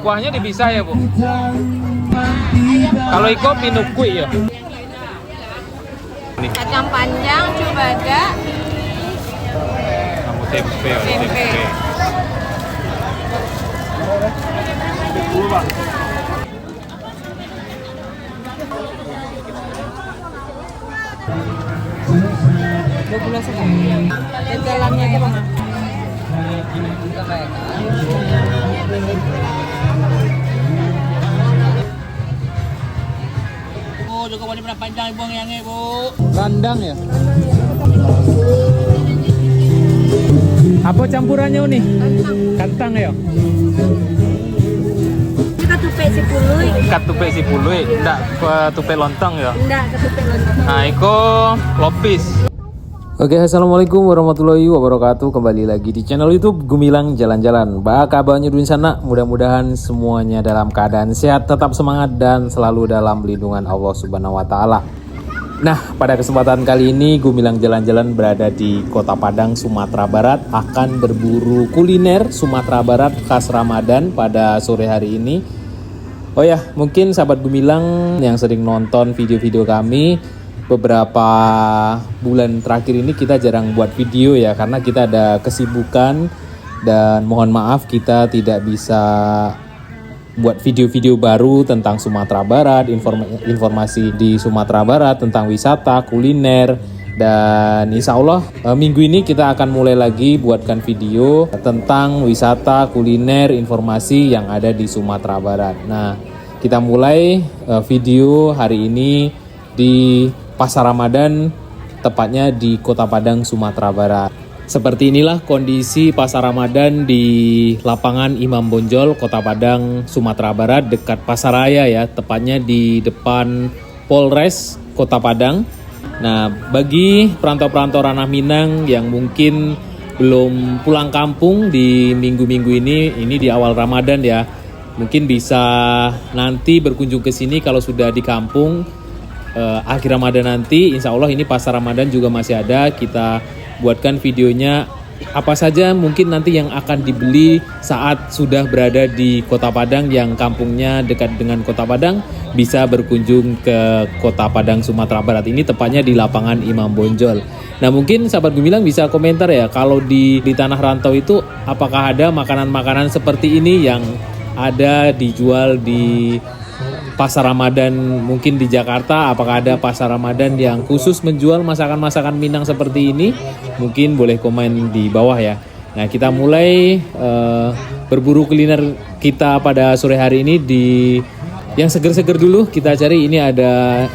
Kuahnya dipisah ya, Bu? Kalau iko pinukui ya? Kacang panjang, cubada, Kamu tempe. jalannya aja bang. Oh, juga boleh berapa panjang ibu yang ibu. Randang ya? Apa campurannya nih? Kentang ya? Kita tupe si puluy. Katupe si puluy, enggak tupe lontong ya? Enggak, ketupe lontong. Nah, iko lopis. Oke, assalamualaikum warahmatullahi wabarakatuh. Kembali lagi di channel YouTube Gumilang Jalan-Jalan. Bah kabarnya di sana, mudah-mudahan semuanya dalam keadaan sehat, tetap semangat dan selalu dalam lindungan Allah Subhanahu wa taala. Nah, pada kesempatan kali ini Gumilang Jalan-Jalan berada di Kota Padang, Sumatera Barat, akan berburu kuliner Sumatera Barat khas Ramadan pada sore hari ini. Oh ya, mungkin sahabat Gumilang yang sering nonton video-video kami, beberapa bulan terakhir ini kita jarang buat video ya, karena kita ada kesibukan dan mohon maaf kita tidak bisa buat video-video baru tentang Sumatera Barat, informasi di Sumatera Barat tentang wisata, kuliner, dan insya Allah minggu ini kita akan mulai lagi buatkan video tentang wisata, kuliner, informasi yang ada di Sumatera Barat. Nah, kita mulai video hari ini di Pasar Ramadan, tepatnya di Kota Padang, Sumatera Barat. Seperti inilah kondisi Pasar Ramadan di lapangan Imam Bonjol, Kota Padang, Sumatera Barat, dekat Pasaraya ya, tepatnya di depan Polres Kota Padang. Nah, bagi perantau-perantau Ranah Minang yang mungkin belum pulang kampung di minggu-minggu ini di awal Ramadan ya, mungkin bisa nanti berkunjung ke sini kalau sudah di kampung. Akhir Ramadan nanti, insya Allah ini Pasar Ramadan juga masih ada. Kita buatkan videonya apa saja mungkin nanti yang akan dibeli saat sudah berada di Kota Padang, yang kampungnya dekat dengan Kota Padang bisa berkunjung ke Kota Padang, Sumatera Barat ini, tepatnya di lapangan Imam Bonjol. Nah, mungkin sahabat Gumilang bisa komentar ya, kalau di tanah rantau itu apakah ada makanan-makanan seperti ini yang ada dijual di Pasar Ramadan mungkin di Jakarta. Apakah ada Pasar Ramadan yang khusus menjual masakan-masakan Minang seperti ini? Mungkin boleh komen di bawah ya. Nah, kita mulai berburu kuliner kita pada sore hari ini di yang seger-seger dulu. Kita cari, ini ada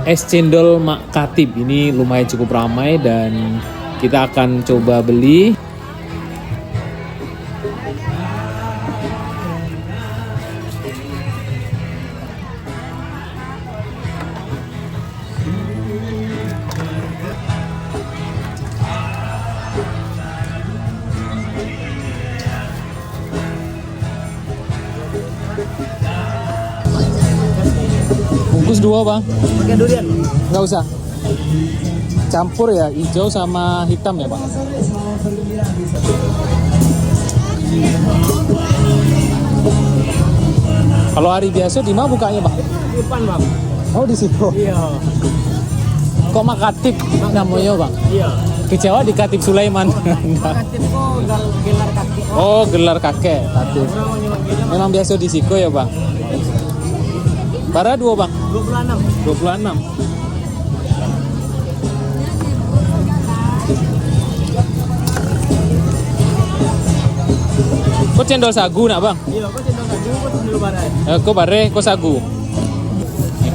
es cendol Mak Katib. Ini lumayan cukup ramai dan kita akan coba beli. Bungkus 2 bang. Pakai durian? Nggak usah. Campur ya, hijau sama hitam ya bang. Kalau hari biasa di mana bukanya bang? Di depan bang. Oh di situ. Iya. Kok Makatib namanya bang? Iya. Kecewa di Katib Sulaiman. Katibku gelar kaki. Oh gelar kakek Katib. Memang biasa di Siko ya bang? Bara 2 bang? 26. 26. Kok cendol sagu nak bang? Iya, kok cendol sagu, kok cendol barai. Kok bare, kok sagu?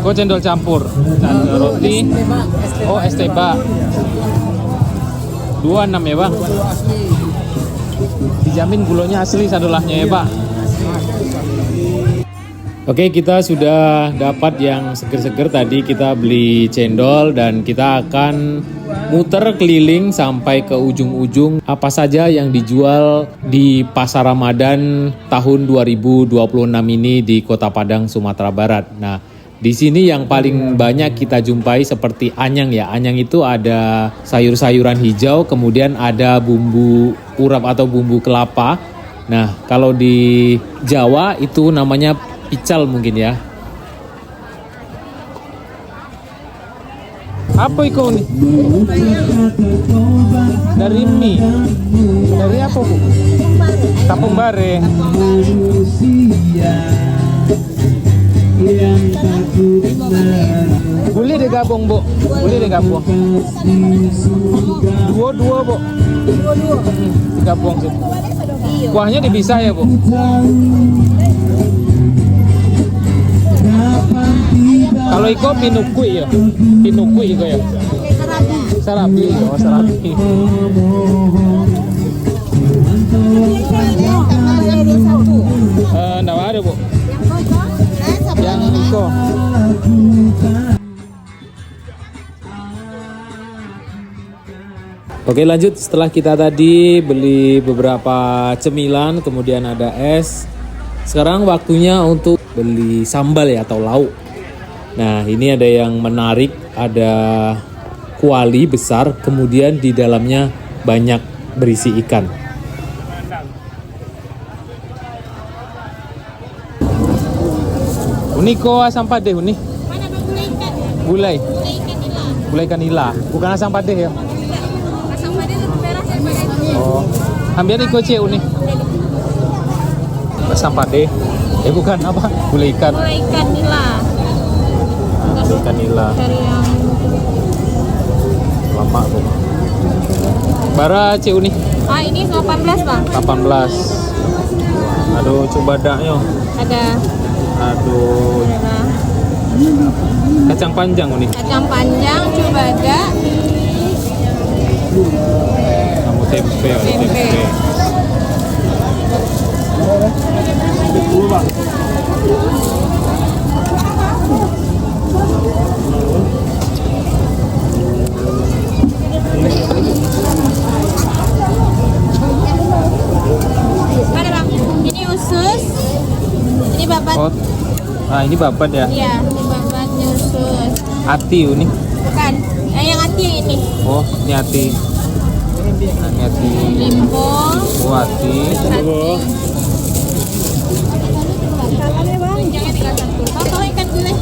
Kok cendol campur? Dan roti. Oh es teba. 26 ya bang? Dijamin gulanya asli sadolahnya ya pak? Oke, kita sudah dapat yang seger-seger. Tadi kita beli cendol dan kita akan muter keliling sampai ke ujung-ujung apa saja yang dijual di Pasar Ramadan tahun 2026 ini di Kota Padang, Sumatera Barat. Nah, di sini yang paling banyak kita jumpai seperti anyang ya. Anyang itu ada sayur-sayuran hijau, kemudian ada bumbu urap atau bumbu kelapa. Nah, kalau di Jawa itu namanya pical mungkin ya. Apa itu nih? Dari mie. Dari apa, Bu? Kampung Bare. Boleh digabung, Bu. Boleh digabung. Dua, Bu. Gabung sih. Kuahnya dipisah ya, Bu. Kalau iko pinukui ya. Pinukui iko ya. Sarapi. Oh, sarapi. Nggak ada, Bu. Yang iko. Oke, lanjut. Setelah kita tadi beli beberapa cemilan, kemudian ada es. Sekarang waktunya untuk beli sambal ya atau lauk. Nah, ini ada yang menarik, ada kuali besar, kemudian di dalamnya banyak berisi ikan. Uni ko asam padeh uni. Mana bang gulai ikan? Gulai. Gulai ikan nila. Gulai ikan nila. Bukan asam padeh ya. Asam padeh lebih merah daripada itu. Oh. Ambil iko cie uni. Asam padeh. Bukan apa? Gulai ikan. Gulai ikan nila. Gulai ikan nila. Cari yang Lama kok. Bara cie uni. ah ini 18 bang. 18. Aduh, coba daknya. Ada Aduh, kacang panjang uni. kacang panjang, cubada, Kamu tempe, ada tempe. Mana bang? Ini usus, ini babat. Oh, nah ini babat ya. Iya, ini babat, ini usus. Ati uni. Bukan, yang hati yang ini. Oh, ini ati. Nah, ini ati. Limpo, Oh, ati. tunjangnya 31. Kalau ikan gulai,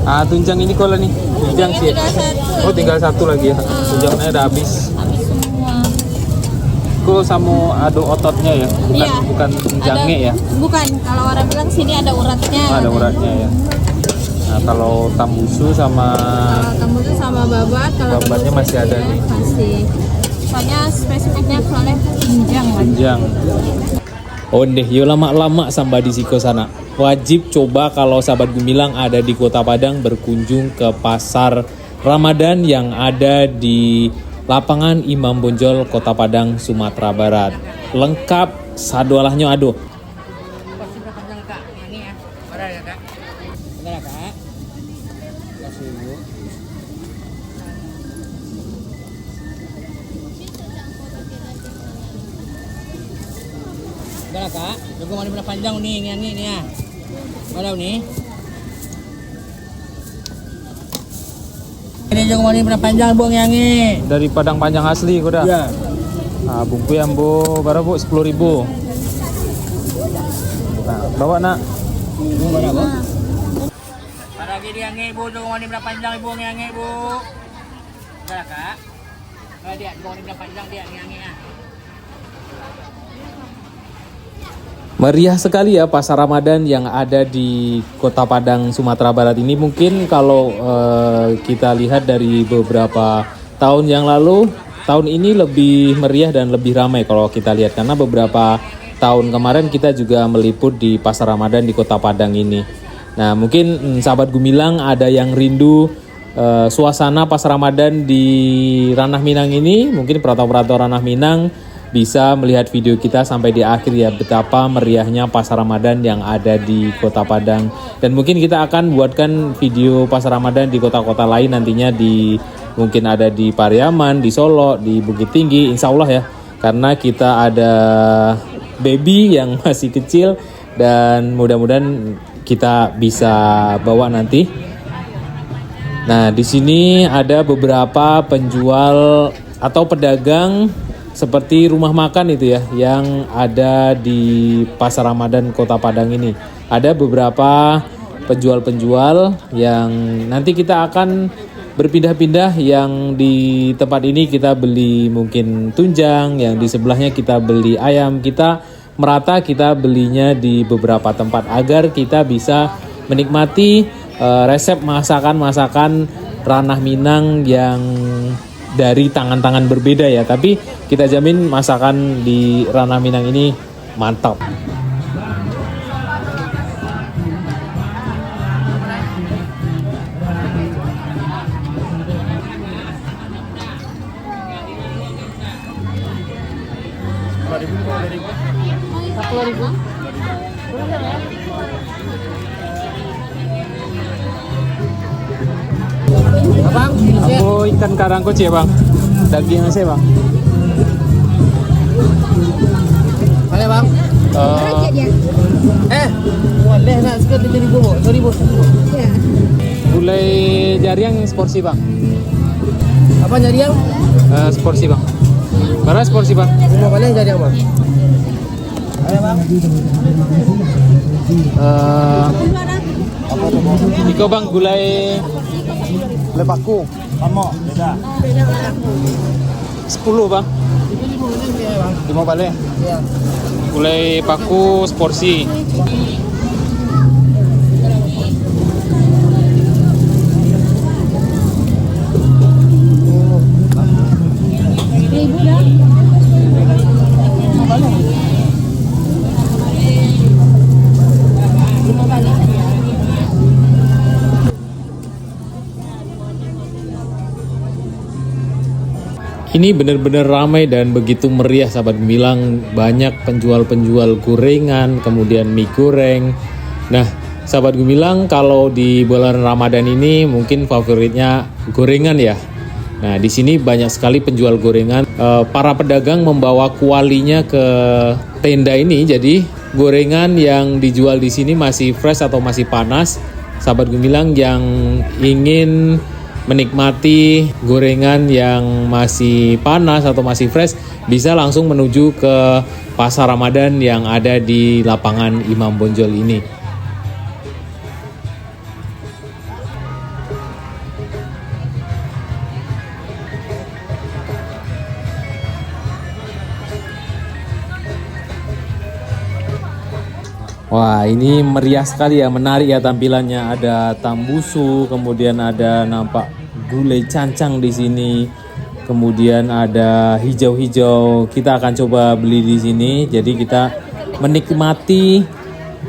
Ah, tunjang ini kalau nih. Tunjang sih. tinggal 1. Oh, tinggal satu lagi ya. Tunjangnya udah habis. Habis semua. Kok sama ada ototnya ya, bukan Iya. bukan jange ya. Bukan, kalau orang bilang sini ada uratnya. Oh, ada uratnya ya. Nah, kalau tambusu sama Kalau tembusu sama babat, kalau Babatnya tembusu masih ada ya, nih. Masih. Soalnya spesifiknya soalnya tunjang kan. tunjang. Oh deh, yuk lama-lama sampai di Siko sana. Wajib coba kalau sahabat Gumilang ada di Kota Padang berkunjung ke pasar Ramadan yang ada di lapangan Imam Bonjol, Kota Padang, Sumatera Barat. Lengkap, sadualahnya aduh. Udah lah kak, jago mau berapa panjang nih, ini ya. Ada nih. Ini jago mau berapa panjang buang yang ini. Dari Padang Panjang asli kuda. Ya. Nah, bungku yang bu, berapa bu? 10.000. Nah, bawa nak. Buang berapa? Ada lagi yang ini bu, jago mau berapa panjang buang yang ini bu. Udah lah kak. Kalau dia jago mau berapa panjang dia yang ini ya. Meriah sekali ya pasar Ramadan yang ada di Kota Padang, Sumatera Barat ini. Mungkin kalau kita lihat dari beberapa tahun yang lalu, tahun ini lebih meriah dan lebih ramai kalau kita lihat. Karena beberapa tahun kemarin kita juga meliput di pasar Ramadan di Kota Padang ini. Nah mungkin sahabat Gumilang ada yang rindu suasana pasar Ramadan di Ranah Minang ini. Mungkin perantau-perantau Ranah Minang bisa melihat video kita sampai di akhir ya, betapa meriahnya pasar Ramadan yang ada di Kota Padang. Dan mungkin kita akan buatkan video pasar Ramadan di kota-kota lain nantinya, di mungkin ada di Pariaman, di Solo, di Bukit Tinggi, insya Allah ya. Karena kita ada baby yang masih kecil dan mudah-mudahan kita bisa bawa nanti. Nah, di sini ada beberapa penjual atau pedagang seperti rumah makan itu ya yang ada di Pasar Ramadan Kota Padang ini. Ada beberapa penjual-penjual yang nanti kita akan berpindah-pindah. Yang di tempat ini kita beli mungkin tunjang, yang di sebelahnya kita beli ayam. Kita merata kita belinya di beberapa tempat agar kita bisa menikmati resep masakan-masakan ranah Minang yang dari tangan-tangan berbeda ya, tapi kita jamin masakan di ranah Minang ini mantap. Abang, Aku ikan karang koci ya bang. Daging aja bang. mana bang? Boleh nak sekitar 7.000 bu. Sorry bu. Gulai jariang seporsi bang. Apa jadi yang? Seporsi bang. Berapa seporsi bang? Semua boleh jadi yang bang. Ayo bang. Iko bang gulai Lepaku. Kamu beda. 10 bang. 5 balik. Iya. Gulai paku seporsi. Ini benar-benar ramai dan begitu meriah sahabat gemilang. Banyak penjual-penjual gorengan, kemudian mie goreng. Nah sahabat gemilang, kalau di bulan Ramadan ini mungkin favoritnya gorengan ya. Nah di sini banyak sekali penjual gorengan. Para pedagang membawa kualinya ke tenda ini, jadi gorengan yang dijual di sini masih fresh atau masih panas. Sahabat gemilang yang ingin menikmati gorengan yang masih panas atau masih fresh bisa langsung menuju ke Pasar Ramadan yang ada di lapangan Imam Bonjol ini. Wah, ini meriah sekali ya, menarik ya tampilannya. Ada tambusu, kemudian ada nampak gulai cancang di sini. Kemudian ada hijau-hijau. Kita akan coba beli di sini. Jadi kita menikmati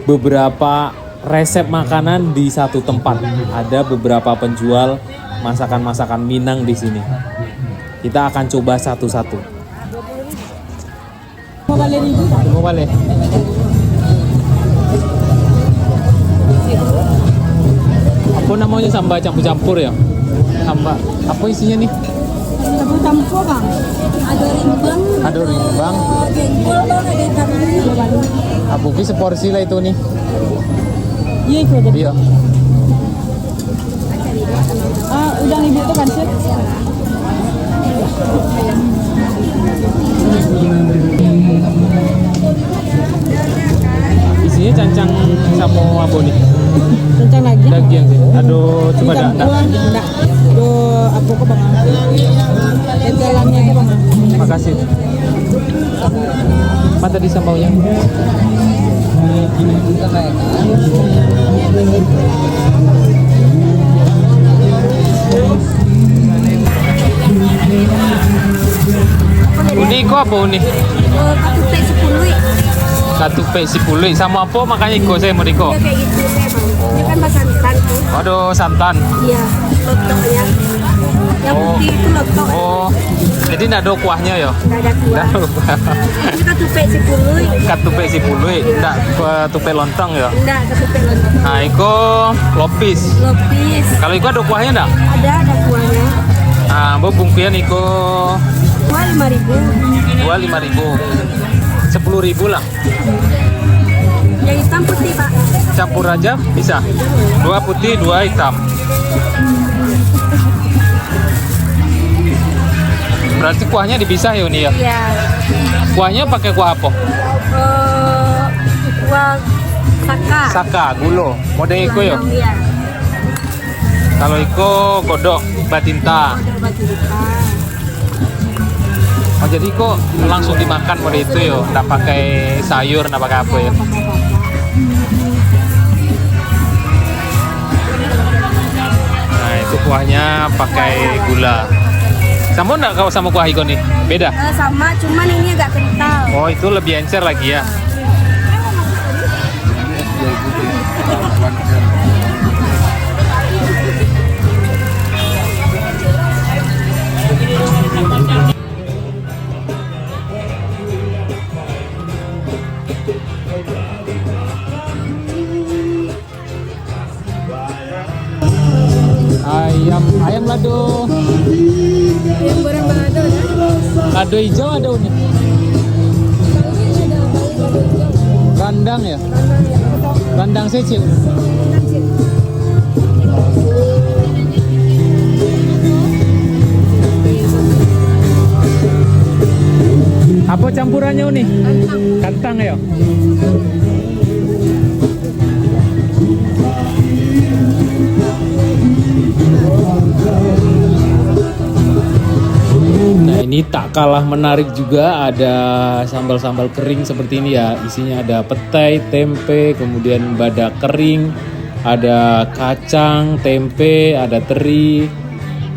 beberapa resep makanan di satu tempat. Ada beberapa penjual masakan-masakan Minang di sini. Kita akan coba satu-satu. Mau balik. Apa namanya sambal campur-campur ya? Sambal. Apa isinya nih? Campur bang. Ada rimbang. Ada rimbang. Jengkol bang, ada ikan ini. Abuki seporsi lah itu nih. Iya itu aja. Iya. Udang ibu tuh kan sih. Isinya cancang sama apa nih? Cancang lagi. Daging sih. Aduh, coba dah. Enggak. Aduh, apa kok bang? Tempelannya ke bang. Makasih. Apa tadi sambaunya? Ini kok apa ini? Katupe 10. Katupe 10 sama apa makanya iko saya mau diko. Kayak gitu saya bang. Ini kan santan tuh. Waduh, santan. Iya, lotoknya. Yang putih itu lotok. Oh. Jadi nggak ada kuahnya ya? Nggak ada kuah. Ini katupe 10. Katupe 10, nggak katupe lontong ya? Enggak, katupe lontong. Nah, iko lopis. Lopis. Kalau iko ada kuahnya nggak? Ada kuahnya. Nah, bungkusan iko Kuah 5.000. 5.000. 10.000 lah. Yang hitam putih pak. Campur aja bisa. 2 putih, 2 hitam. Berarti kuahnya dipisah ya Uni ya? Iya. Kuahnya pakai kuah apa? Kuah saka. Saka, gulo. Mode iko ya? Iya. Kalau iko godok batinta. Oh jadi kok langsung dimakan mode itu yo, nggak pakai sayur, nggak pakai apa ya? Nah itu kuahnya pakai gula. Sama nggak kalau sama kuah iko nih? Beda? Sama, cuman ini agak kental. Oh itu lebih encer lagi ya? Ayam lado. Yang goreng balado ya? Lado hijau ada Uni. Randang ya? Randang secil. Apa campurannya Uni? Kentang ya? Nah ini tak kalah menarik juga, ada sambal-sambal kering seperti ini ya. Isinya ada petai, tempe, kemudian badak kering, ada kacang, tempe, ada teri,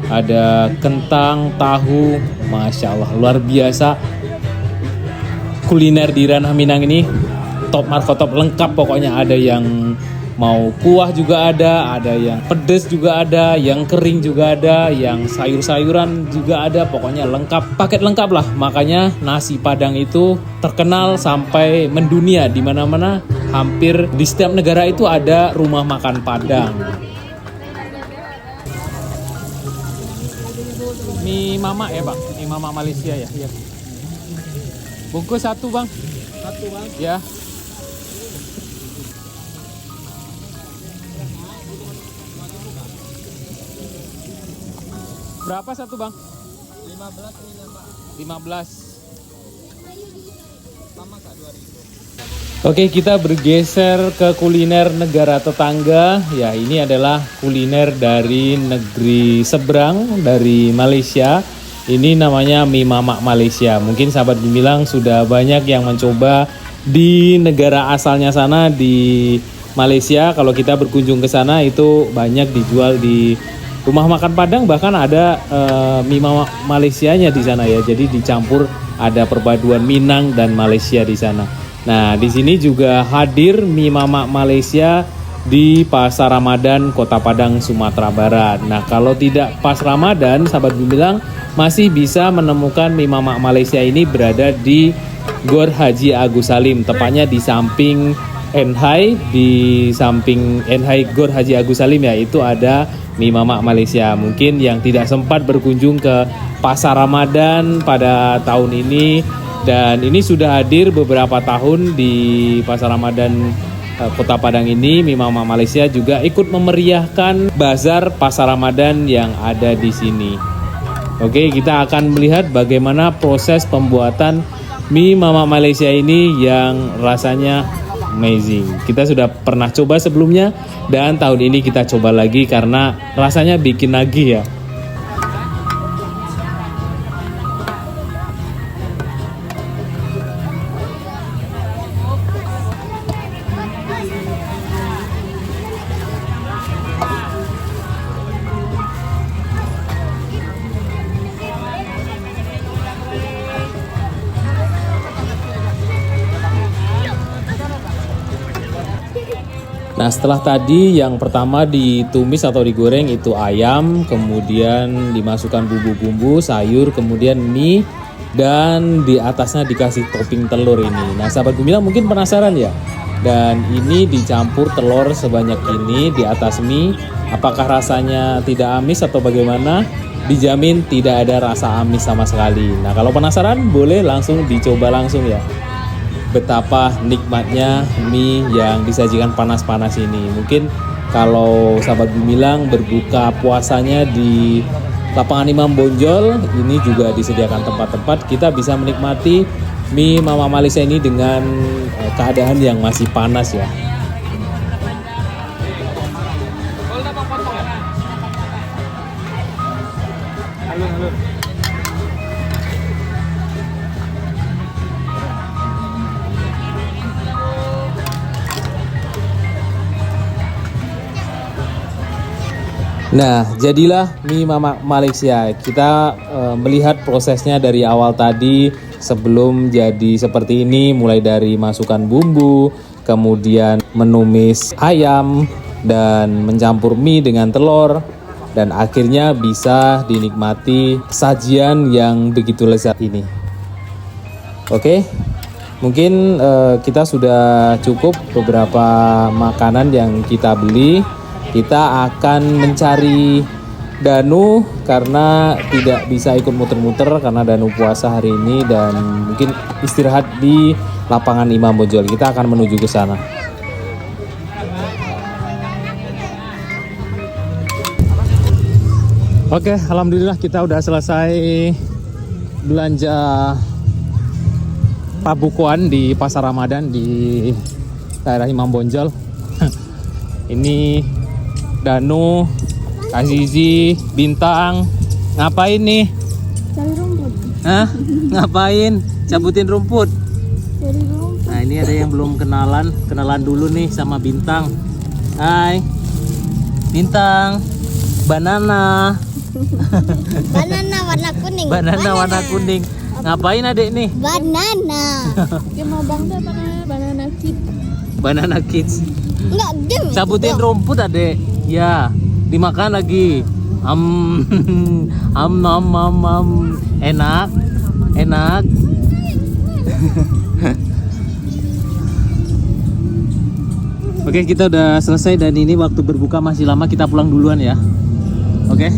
ada kentang, tahu. Masya Allah luar biasa. Kuliner di Ranah Minang ini top markotop, lengkap pokoknya. Ada yang mau kuah juga ada yang pedes juga ada, yang kering juga ada, yang sayur-sayuran juga ada, pokoknya lengkap, paket lengkap lah. Makanya nasi Padang itu terkenal sampai mendunia, di mana-mana hampir di setiap negara itu ada rumah makan Padang. Mie Mama ya Bang, mie Mama Malaysia ya. Iya. Bungkus satu Bang. Satu Bang. Ya. Berapa satu Bang? 15 ini Pak. 15. Sama Kak 2000. Oke, kita bergeser ke kuliner negara tetangga. Ya, ini adalah kuliner dari negeri seberang dari Malaysia. Ini namanya mie Mama Malaysia. Mungkin sahabat Gumilang sudah banyak yang mencoba di negara asalnya sana di Malaysia. Kalau kita berkunjung ke sana itu banyak dijual di rumah makan Padang, bahkan ada mie Mama Malaysianya di sana ya. Jadi dicampur, ada perpaduan Minang dan Malaysia di sana. Nah, di sini juga hadir mie Mama Malaysia di Pasar Ramadan Kota Padang, Sumatera Barat. Nah, kalau tidak pas Ramadan, sahabat Gumilang masih bisa menemukan mie Mama Malaysia ini berada di Gor Haji Agus Salim, tepatnya di samping Enhai, di samping Enhai Gor Haji Agus Salim ya, itu ada mie Mama Malaysia. Mungkin yang tidak sempat berkunjung ke Pasar Ramadan pada tahun ini, dan ini sudah hadir beberapa tahun di Pasar Ramadan Kota Padang ini, mie Mama Malaysia juga ikut memeriahkan bazar Pasar Ramadan yang ada di sini. Oke, kita akan melihat bagaimana proses pembuatan mie Mama Malaysia ini yang rasanya amazing. Kita sudah pernah coba sebelumnya dan tahun ini kita coba lagi karena rasanya bikin nagih ya. Nah, setelah tadi yang pertama ditumis atau digoreng itu ayam, kemudian dimasukkan bumbu-bumbu, sayur, kemudian mie, dan di atasnya dikasih topping telur ini. Nah, sahabat Gumilang mungkin penasaran ya, dan ini dicampur telur sebanyak ini di atas mie. Apakah rasanya tidak amis atau bagaimana? Dijamin tidak ada rasa amis sama sekali. Nah, kalau penasaran boleh langsung dicoba langsung ya. Betapa nikmatnya mie yang disajikan panas-panas ini. Mungkin kalau sahabat Gumilang berbuka puasanya di lapangan Imam Bonjol ini juga disediakan tempat-tempat kita bisa menikmati mie Mama Malaysia ini dengan keadaan yang masih panas ya. Nah, jadilah mie Mama Malaysia. Kita melihat prosesnya dari awal tadi sebelum jadi seperti ini, mulai dari masukkan bumbu, kemudian menumis ayam dan mencampur mie dengan telur, dan akhirnya bisa dinikmati sajian yang begitu lezat ini. Oke, mungkin kita sudah cukup beberapa makanan yang kita beli. Kita akan mencari Danu karena tidak bisa ikut muter-muter karena Danu puasa hari ini dan mungkin istirahat di lapangan Imam Bonjol. Kita akan menuju ke sana. Oke, alhamdulillah kita udah selesai belanja pabukuan di Pasar Ramadan di daerah Imam Bonjol. Ini Danu, Azizi, Bintang, ngapain nih? Cari rumput. Hah? Ngapain? Cabutin rumput. Cari rumput. Nah, ini ada yang belum kenalan dulu nih sama Bintang. Hai, Bintang, banana. Banana warna kuning. Banana warna kuning. Ngapain adek nih? Banana. Game abang tuh banana kid. Banana kids. Enggak game. Cabutin rumput adek. Ya, dimakan lagi. Enak, enak. Oke, kita udah selesai dan ini waktu berbuka masih lama, kita pulang duluan ya. Oke?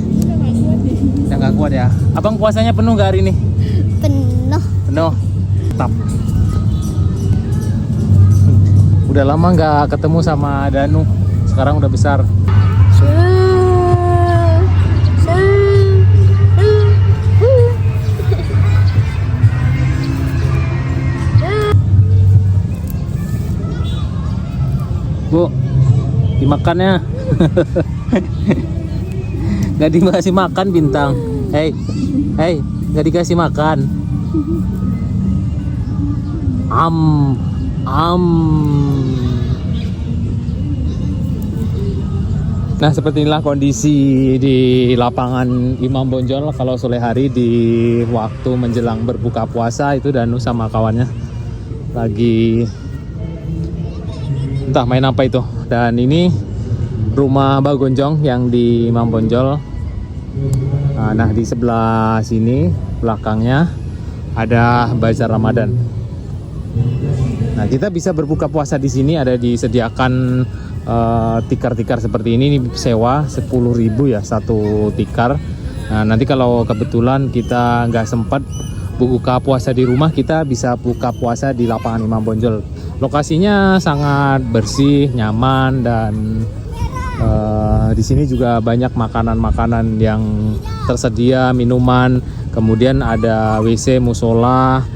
Udah gak kuat ya. Abang puasanya penuh gak hari ini? Penuh. Penuh. Tetap. Udah lama nggak ketemu sama Danu. Sekarang udah besar. Bu, dimakannya. Gak dikasih makan Bintang. Hei, gak dikasih makan. Nah, seperti inilah kondisi di lapangan Imam Bonjol kalau sore hari di waktu menjelang berbuka puasa. Itu Danu sama kawannya lagi entah main apa itu. Dan ini rumah Bagonjong yang di Imam Bonjol. Nah, di sebelah sini belakangnya ada Bazar Ramadan. Nah, kita bisa berbuka puasa di sini, ada disediakan tikar-tikar seperti ini sewa 10.000 ya satu tikar. Nah, nanti kalau kebetulan kita nggak sempat buka puasa di rumah, kita bisa buka puasa di lapangan Imam Bonjol. Lokasinya sangat bersih, nyaman, dan di sini juga banyak makanan-makanan yang tersedia, minuman, kemudian ada WC, musola,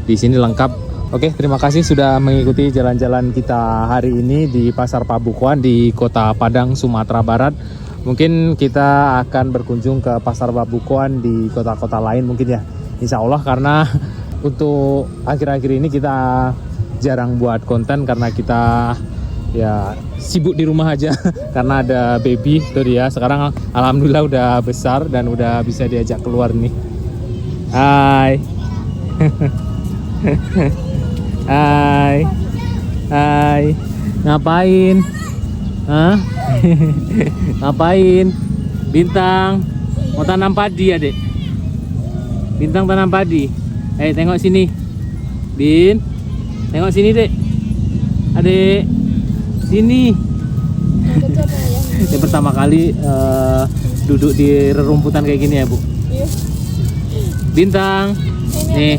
di sini lengkap. Oke, terima kasih sudah mengikuti jalan-jalan kita hari ini di Pasar Pabukuan di Kota Padang, Sumatera Barat. Mungkin kita akan berkunjung ke Pasar Pabukuan di kota-kota lain mungkin ya, insya Allah, karena untuk akhir-akhir ini kita jarang buat konten karena kita ya sibuk di rumah aja karena ada baby tuh dia. Sekarang alhamdulillah udah besar dan udah bisa diajak keluar nih. Hai. Hai, ngapain? Hah? Ngapain? Bintang, mau tanam padi ya dek? Bintang tanam padi. Tengok sini, Bin. Tengok sini dek. Adek, sini. Yang pertama kali duduk di rerumputan kayak gini ya Bu. Bintang, nih.